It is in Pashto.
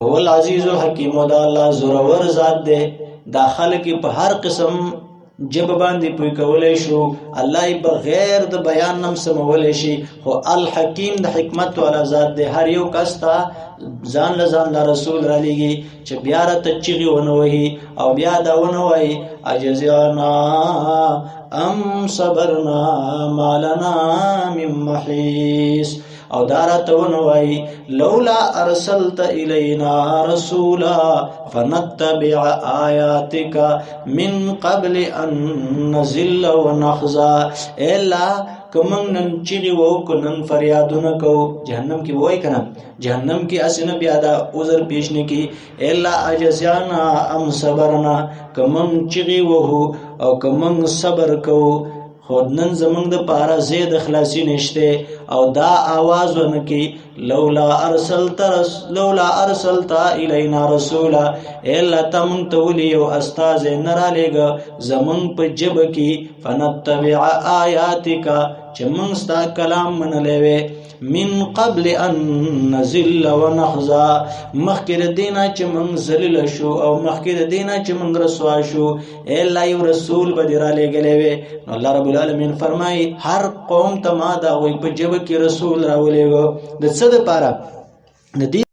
هو العزیز الحکیم او دا الله زورور ذات دی. دا خلق په هر قسم جب باندې پوي کولای شو، الله بغیر د بیان نم سمولای شي، خو الحکیم د حکمت والا ذات دی. هر یو کس ته ځان له رسول را لېږي چې بیا راته چغې ونه وهي او بیا دا ونه وایي اجزعنا ام صبرنا ما لنا من محیص، او دارت ونوای لولا ارسلت الینا رسولا فنتبع آیاتک من قبل ان نزل ونخزا. الا کمن نن چیغي وو کنن فریادونه کو جهنم کی وای کنه جهنم کی اسنه بیا دا عذر پیش نه کی. الا اجزانا ام صبرنا، کمن چیغي وو او کمن صبر کو خود نن زمنګ د پارا زید خلاصی نشته او دا आवाज ونکي لولا ارسلت الینا رسولا، الا تم تولی او استاذ نرالیګ زمنګ په جب کی فنتبع آیاتک چې موږ ستا کلام منلې من قبل ان نزل ونخزا، مخکې دینا چې موږ ذلیل شو او مخکې دینا چې موږ رسوا شو. الا یو رسول به را لېږلی وي. نو الله رب العالمین فرمایي هر قوم ته ما دا وایي په جبه کې رسول راولېږه د څه دپاره؟ د دې